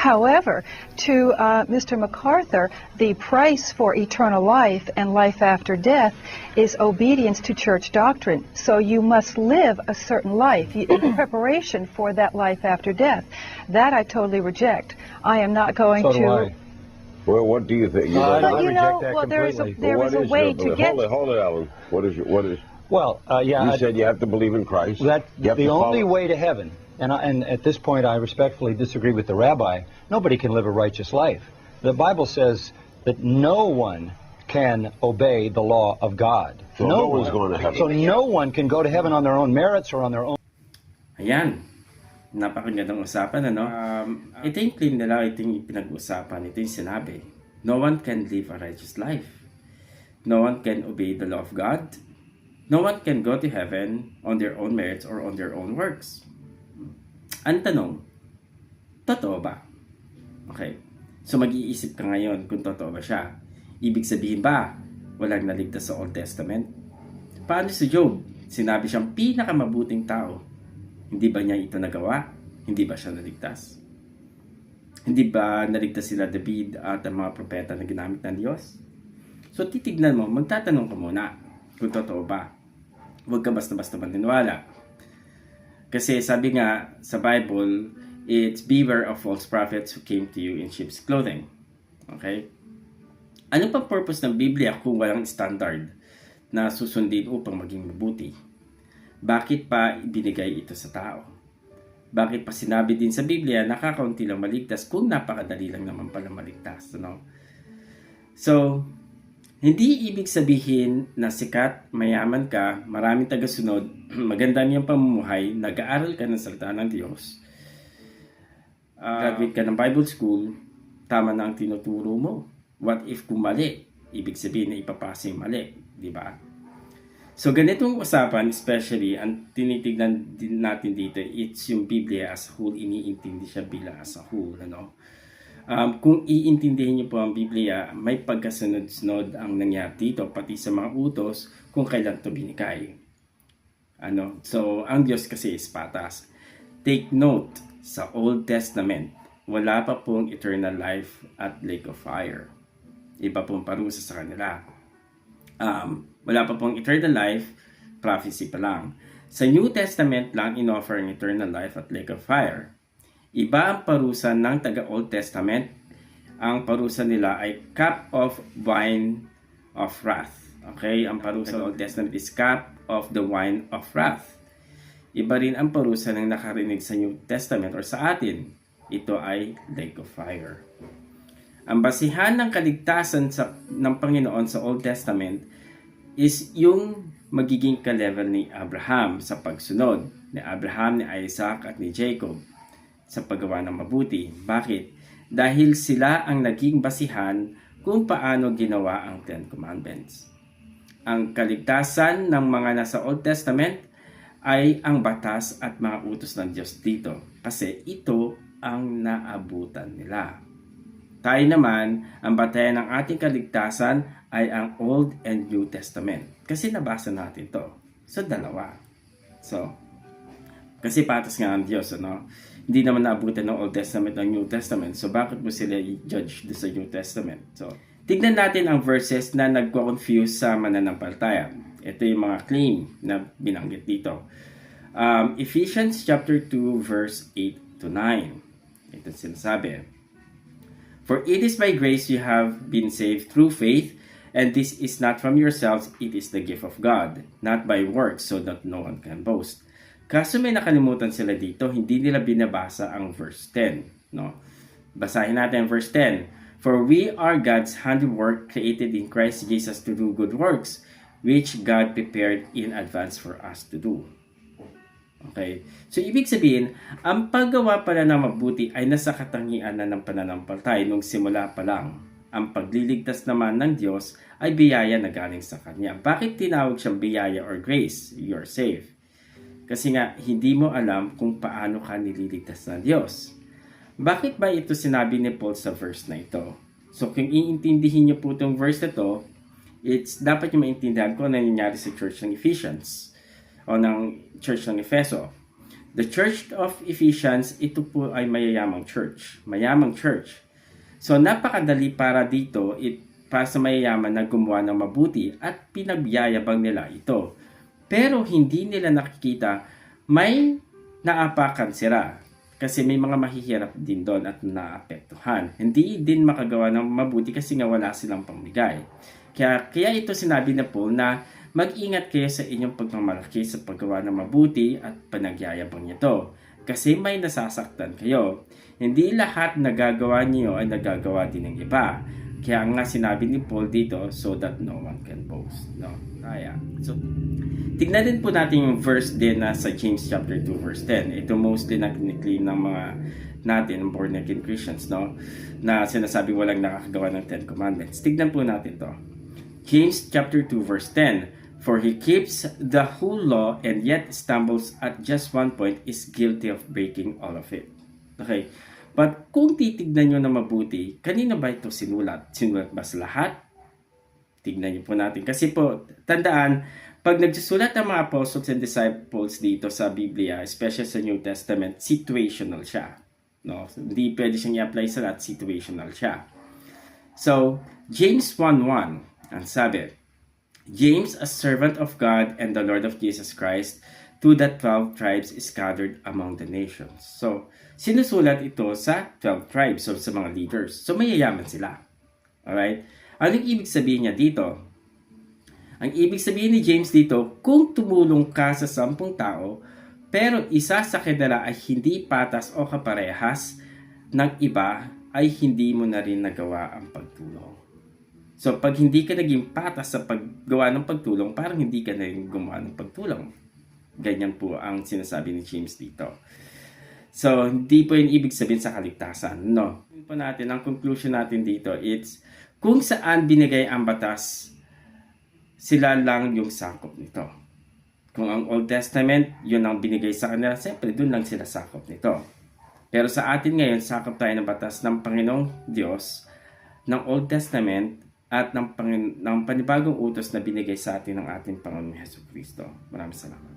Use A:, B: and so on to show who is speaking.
A: However, to Mr. MacArthur, the price for eternal life and life after death is obedience to church doctrine. So you must live a certain life in preparation for that life after death. That I totally reject. I am not going
B: So do
A: to...
B: I.
C: Well, what do you think?
B: I
A: But you know,
B: reject that
A: well, there is
B: completely.
A: a way to get...
C: Hold it, Alan. What is?
B: Well, yeah.
C: You said you have to believe in Christ.
B: That
C: You have
B: the
C: to
B: only
C: follow-
B: way to heaven, and at this point I respectfully disagree with the rabbi. Nobody can live a righteous life. The Bible says that no one can obey the law of God.
C: So no one's going to heaven.
B: So no one can go to heaven on their own merits or on their own.
D: Ayan. Napakagandang usapan, ano? Ito yung claim nila, ito yung pinag-usapan, ito yung sinabi. No one can live a righteous life. No one can obey the law of God. No one can go to heaven on their own merits or on their own works. Ang tanong, totoo ba? Okay. So mag-iisip ka ngayon kung totoo ba siya. Ibig sabihin ba, walang naligtas sa Old Testament? Paano si Job? Sinabi siyang pinakamabuting tao. Hindi ba niya ito nagawa? Hindi ba siya naligtas? Hindi ba naligtas sila David at ang mga propeta na ginamit ng Diyos? So titignan mo, magtatanong ka muna kung totoo ba. Huwag ka basta-basta maniniwala. Kasi sabi nga sa Bible, it's beware of false prophets who came to you in sheep's clothing. Okay? Ano pa purpose ng Biblia kung walang standard na susundin upang maging mabuti? Bakit pa ibinigay ito sa tao? Bakit pa sinabi din sa Biblia na kakaunti lang maligtas kung napakadali lang naman pala maligtas? No? So, hindi ibig sabihin na sikat, mayaman ka, maraming tagasunod, maganda niyang pamumuhay, nag-aaral ka ng salita ng Diyos, graduate ka ng Bible school, tama na ang tinuturo mo. What if kung mali? Ibig sabihin na ipapasa yung mali, di ba? So ganitong usapan, especially, ang tinitignan din natin dito, it's yung Biblia as a whole, iniintindi siya bilang as a whole, ano? Kung iintindihin niyo po ang Biblia, may pagkasunod-sunod ang nangyari dito, pati sa mga utos, kung kailan ito binikay. Ano? So, ang Diyos kasi is patas. Take note, sa Old Testament, wala pa pong eternal life at lake of fire. Iba pong parusa sa kanila. Wala pa pong eternal life, prophecy pa lang. Sa New Testament lang in-offer ang eternal life at lake of fire. Iba ang parusa ng taga-Old Testament. Ang parusa nila ay cup of wine of wrath. Okay? Ang parusa ng Old Testament is cup of the wine of wrath. Iba rin ang parusa ng nakarinig sa New Testament or sa atin. Ito ay lake of fire. Ang basihan ng kaligtasan ng Panginoon sa Old Testament is yung magiging ka-level ni Abraham sa pagsunod. Ni Abraham, ni Isaac at ni Jacob sa paggawa ng mabuti. Bakit? Dahil sila ang naging basihan kung paano ginawa ang Ten Commandments. Ang kaligtasan ng mga nasa Old Testament ay ang batas at mga utos ng Diyos dito. Kasi ito ang naabutan nila. Tayo naman, ang batayan ng ating kaligtasan ay ang Old and New Testament. Kasi nabasa natin to. So, dalawa. So, kasi patas nga ang Diyos, ano? Hindi naman naabutan ng Old Testament ng New Testament. So, bakit mo sila i-judge sa New Testament? So, tignan natin ang verses na nagko-confuse sa mananampalataya. Ito yung mga claim na binanggit dito. Ephesians chapter 2 verse 8 to 9. Ito sinasabi. For it is by grace you have been saved through faith, and this is not from yourselves, it is the gift of God, not by works, so that no one can boast. Kaso may nakalimutan sila dito, hindi nila binabasa ang verse 10. No? Basahin natin ang verse 10. For we are God's handiwork, created in Christ Jesus to do good works, which God prepared in advance for us to do. Okay? So, ibig sabihin, ang paggawa pala ng mabuti ay nasa katangian na ng pananampalataya nung simula pa lang. Ang pagliligtas naman ng Diyos ay biyaya na galing sa Kanya. Bakit tinawag siyang biyaya or grace? You're saved. Kasi nga, hindi mo alam kung paano ka nililigtas ng Diyos. Bakit ba ito sinabi ni Paul sa verse na ito? So, kung iintindihin niyo po itong verse na ito, dapat niyo maintindihan kung ano nangyayari sa church ng Ephesians o ng church ng Efeso. The church of Ephesians, ito po ay mayayamang church. Mayamang church. So, napakadali para dito, para sa mayayaman na gumawa ng mabuti at pinagyayabang nila ito. Pero hindi nila nakikita may naapakan sila. Kasi may mga mahihirap din doon at naapektuhan. Hindi din makagawa ng mabuti kasi nga wala silang pamigay. Kaya ito sinabi na po na mag-ingat kayo sa inyong pagmamalaki sa paggawa ng mabuti at panagyayabang nito. Kasi may nasasaktan kayo. Hindi lahat nagagawa niyo ay nagagawa din ng iba. Kaya nga sinabi ni Paul dito, so that no one can boast. No? Kaya. So, tignan din po natin yung verse din na sa James chapter 2 verse 10. Ito mostly na kiniklaim ng mga natin, born again Christians, no? Na sinasabi walang nakakagawa ng 10 commandments. Tignan po natin to. James chapter 2 verse 10. For he keeps the whole law and yet stumbles at just one point is guilty of breaking all of it. Okay. But kung titignan nyo na mabuti, kanina ba ito sinulat? Sinulat ba sa lahat? Tignan nyo po natin. Kasi po, tandaan, pag nagsusulat ang mga apostles and disciples dito sa Biblia, especially sa New Testament, situational siya. No? Hindi pwede siyang i-apply sa lahat, situational siya. So, James 1:1, ang sabi, James, a servant of God and the Lord of Jesus Christ, to the 12 tribes scattered among the nations. So, sinusulat ito sa 12 tribes, so sa mga leaders. So, mayayaman sila. Alright? Anong ibig sabihin niya dito? Ang ibig sabihin ni James dito, kung tumulong ka sa 10 tao, pero isa sa kanila ay hindi patas o kaparehas ng iba, ay hindi mo na rin nagawa ang pagtulong. So, pag hindi ka naging patas sa paggawa ng pagtulong, parang hindi ka na rin gumawa ng pagtulong. Ganyan po ang sinasabi ni James dito. So, hindi po yung ibig sabihin sa kaligtasan. No. Yun po natin, ang conclusion natin dito, it's kung saan binigay ang batas, sila lang yung sakop nito. Kung ang Old Testament, yun ang binigay sa kanila, siyempre, dun lang sila sakop nito. Pero sa atin ngayon, sakop tayo ng batas ng Panginoong Diyos, ng Old Testament, at ng panibagong utos na binigay sa atin ng ating Panginoong Hesus Kristo. Maraming salamat.